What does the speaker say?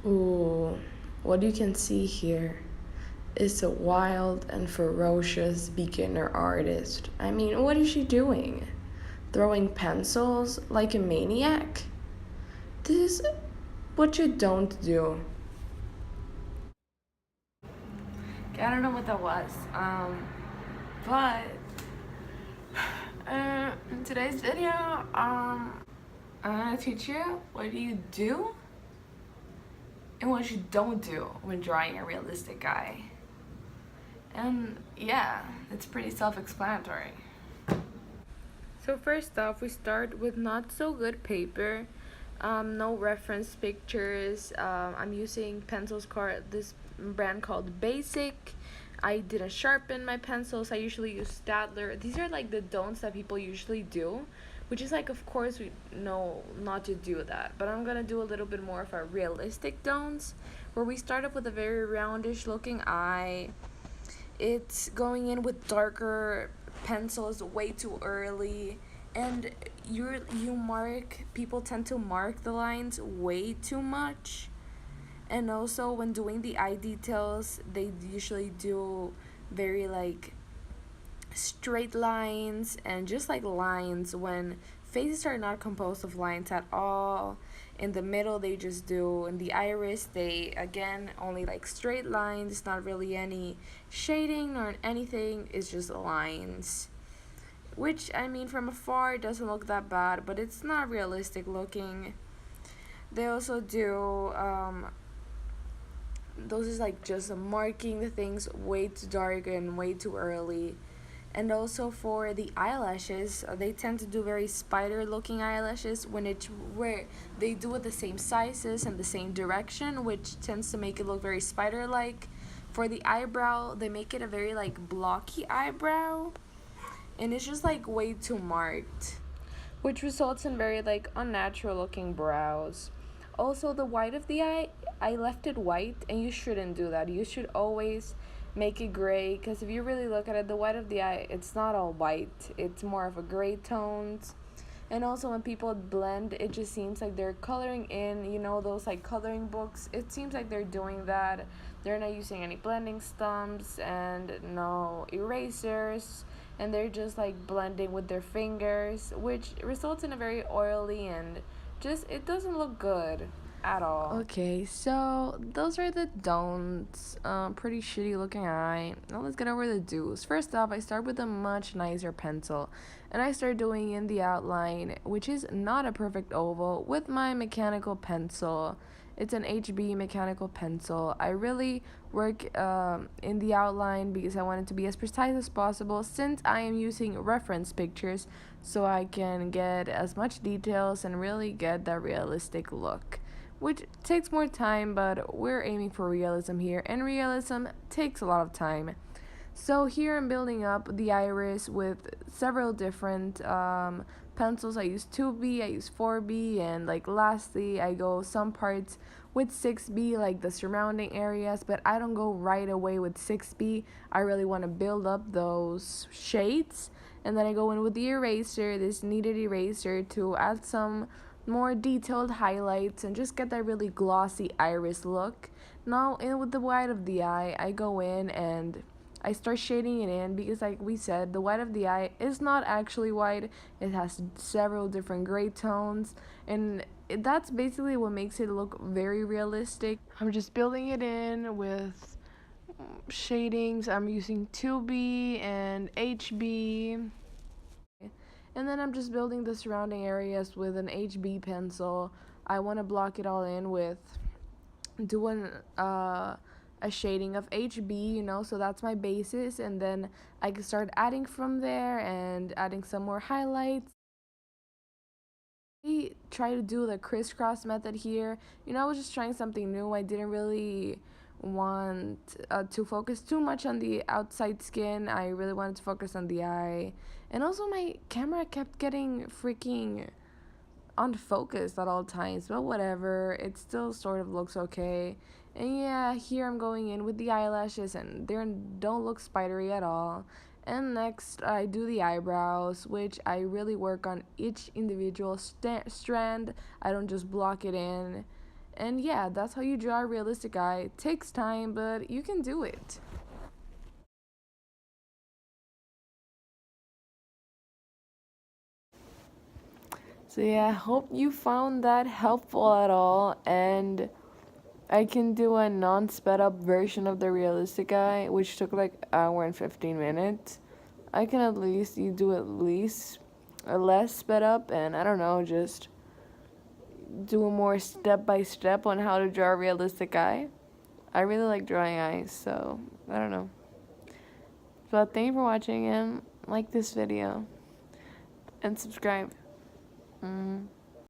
Ooh, what you can see here is a wild and ferocious beginner artist. I mean, what is she doing? Throwing pencils like a maniac? This is what you don't do. I don't know what that was. But in today's video, I'm gonna teach you what you do and what you don't do when drawing a realistic guy. And yeah, it's pretty self-explanatory. So first off, we start with not so good paper. No reference pictures. I'm using pencils called this brand called Basic. I didn't sharpen my pencils. I usually use Staedtler. These are like the don'ts that people usually do, which is like, of course, we know not to do that. But I'm gonna do a little bit more of a realistic don'ts, where we start off with a very roundish looking eye. It's going in with darker pencils way too early, and people tend to mark the lines way too much. And also when doing the eye details, they usually do very like straight lines and just like lines when faces are not composed of lines at all. In the middle, they just do. In the iris, they again only like straight lines, not really any shading or anything, it's just lines. Which, I mean, from afar, it doesn't look that bad, but it's not realistic looking. They also do those is like just marking the things way too dark and way too early. And also for the eyelashes, they tend to do very spider looking eyelashes when it's where they do it the same sizes and the same direction, which tends to make it look very spider like. For the eyebrow, they make it a very like blocky eyebrow, and it's just like way too marked, which results in very like unnatural looking brows. Also, the white of the eye, I left it white, and you shouldn't do that. You should always make it gray, because if you really look at it, the white of the eye, it's not all white. It's more of a gray tones. And also when people blend, it just seems like they're coloring in, those like coloring books. It seems like they're doing that. They're not using any blending stumps and no erasers, and they're just like blending with their fingers, which results in a very oily and just it doesn't look good at all. Okay, so those are the don'ts. Pretty shitty looking eye. Now let's get over the do's. First off, I start with a much nicer pencil, and I start doing in the outline, which is not a perfect oval, with my mechanical pencil. It's an HB mechanical pencil. I really work in the outline because I want it to be as precise as possible, since I am using reference pictures, so I can get as much details and really get that realistic look, which takes more time, but we're aiming for realism here, and realism takes a lot of time. So here I'm building up the iris with several different pencils. I use 2B, I use 4B, and like lastly I go some parts with 6B, like the surrounding areas, but I don't go right away with 6B. I really want to build up those shades, and then I go in with the eraser, this kneaded eraser, to add some more detailed highlights and just get that really glossy iris look. Now, in with the white of the eye, I go in and I start shading it in, because like we said, the white of the eye is not actually white. It has several different gray tones, and that's basically what makes it look very realistic. I'm just building it in with shadings. I'm using 2B and HB. And then I'm just building the surrounding areas with an HB pencil. I want to block it all in with doing a shading of HB, so that's my basis, and then I can start adding from there and adding some more highlights. I try to do the crisscross method here. I was just trying something new. I didn't really want to focus too much on the outside skin. I really wanted to focus on the eye. And also my camera kept getting freaking unfocused at all times, but whatever, it still sort of looks okay. And yeah, here I'm going in with the eyelashes, and they don't look spidery at all. And next, I do the eyebrows, which I really work on each individual strand. I don't just block it in. And yeah, that's how you draw a realistic eye. It takes time, but you can do it. So yeah, I hope you found that helpful at all, and I can do a non-sped up version of the realistic eye, which took like hour and 15 minutes. I can at least you do at least a less sped up, and I don't know, just do a more step by step on how to draw a realistic eye. I really like drawing eyes, so I don't know. But thank you for watching and like this video and subscribe.